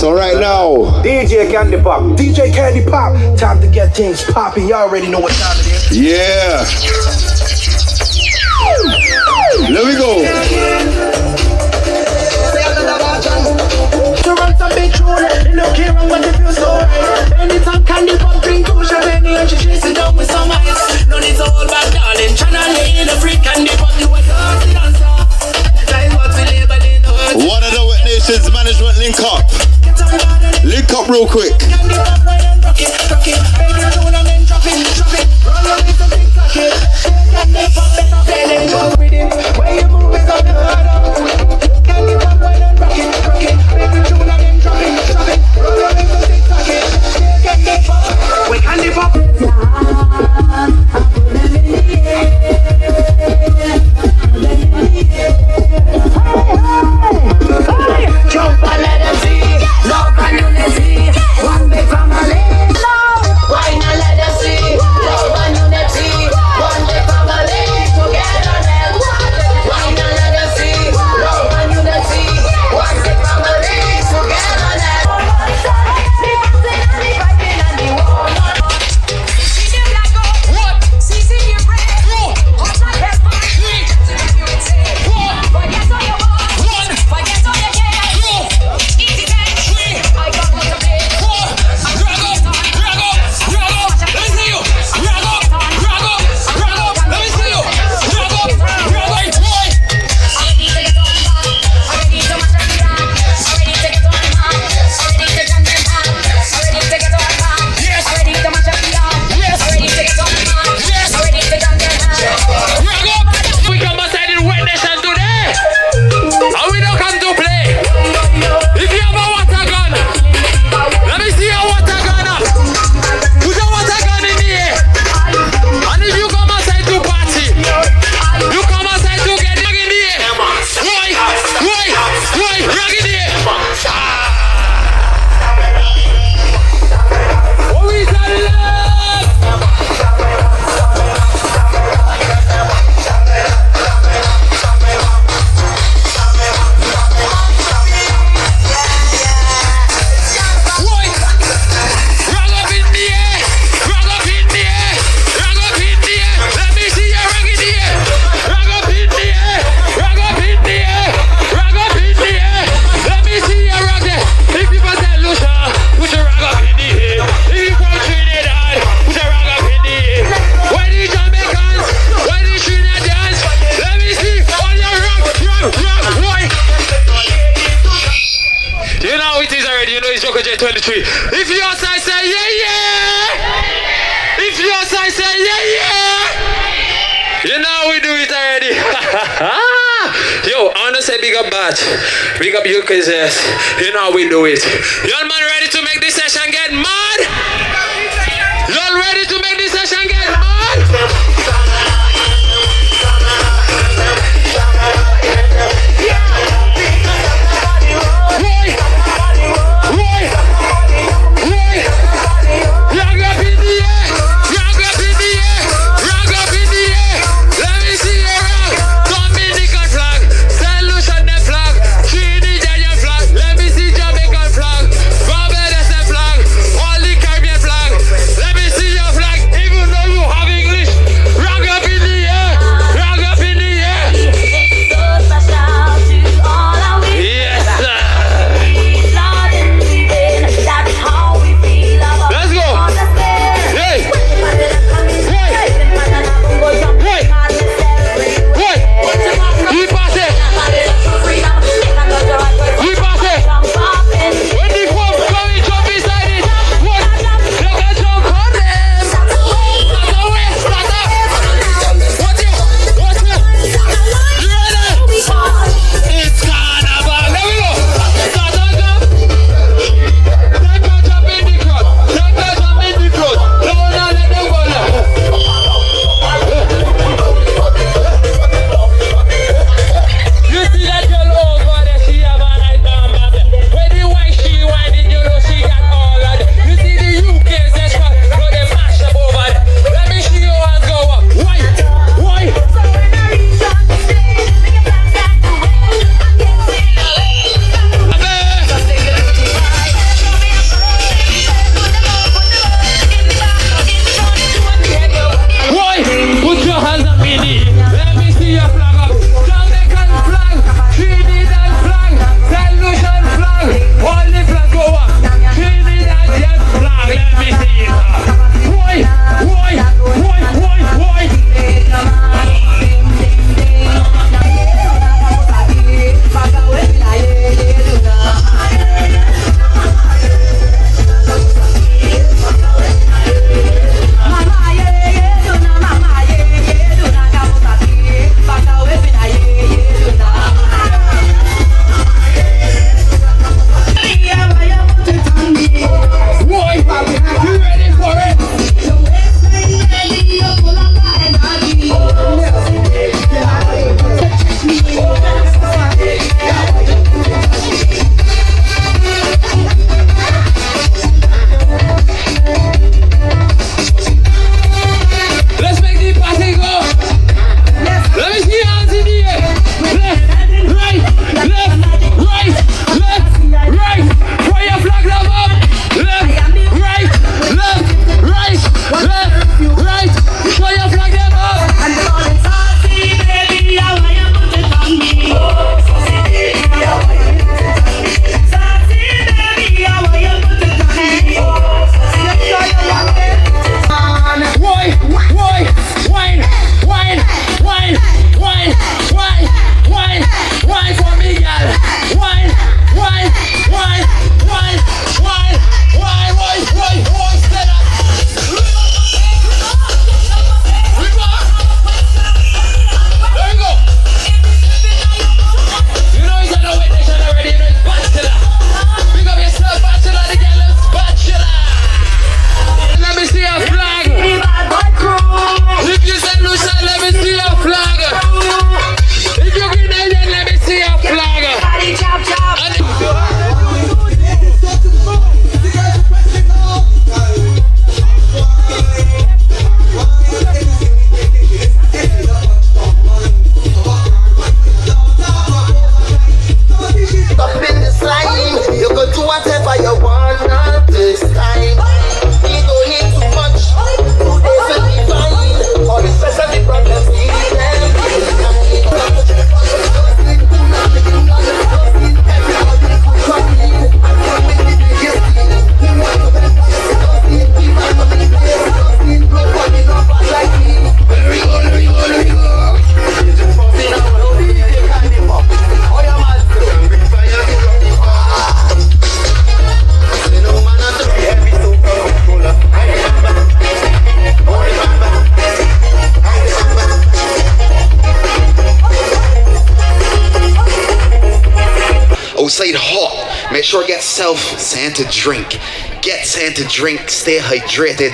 So right now, DJ Candy Pop, DJ Candy Pop, time to get things popping. You already know what time it is. Yeah. There we go. To run some big tune, you don't care what you feel so right. Anytime Candy Pop bring to Shavani and she chase it down with some ice. No need to hold back, darling. Channel in the free Candy Pop, you a dirty dancer. That is what we labeling. One of the Wet Nations management link up. Link up real quick. Jump and let them see love and unity. One big family. Why not let them see love and unity? One big family together then. Why not let them see love and unity? One big family together then. If your side say yeah, yeah. If your side say yeah, yeah. You know we do it already. Yo, I wanna say big up batch. Big up you cause you know we do it. Y'all man ready to make this session get mad? Y'all ready to make this session get mad? Your flag. sure get something to drink. Get something to drink, stay hydrated.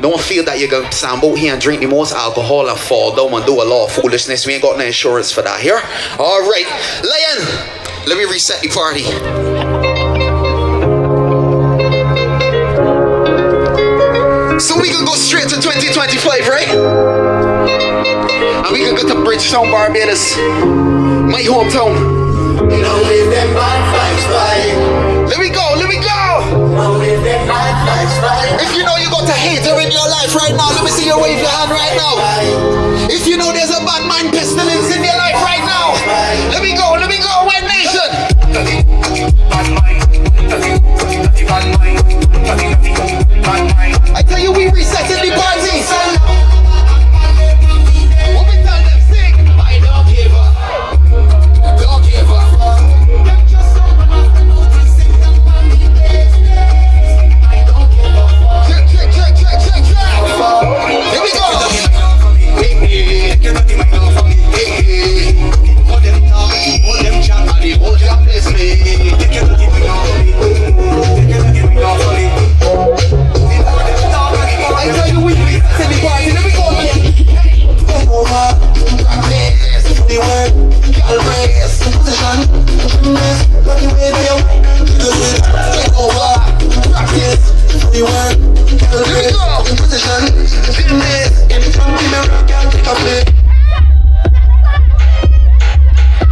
Don't feel that you're going to stand out here and drink the most alcohol and fall down and do a lot of foolishness. We ain't got no insurance for that here. All right, Lion, let me reset the party. So we can go straight to 2025, right? And we can go to Bridgetown, Barbados, my hometown. You know, live them bad vibes, right? Let me go, let me go. Don't live them bad vibes, right? If you know you got a hater in your life right now, let me see you wave your hand right now. If you know there's a bad mind pestilence in your life right now, let me go, White Nation. I tell you, we resetting the party. What we tell them, sing. I don't give up. Don't give up. Check. Here we go. I tell you, we resetting the party. Let me go.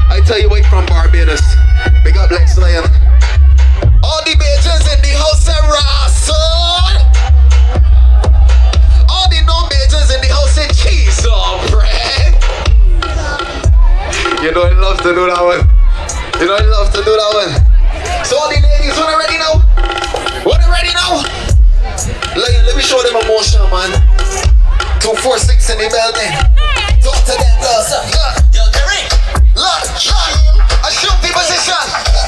I tell you, wait from Barbados. Big up Lex Lion. All the Bajans in the house are Russell. All the non-Bajans in the house are cheese or bread. You know I love to do that one. So all the ladies, wanna ready now? Lion, let me show them emotion, man. 246 in the building. Talk to them, girls. Look, I shoot the position.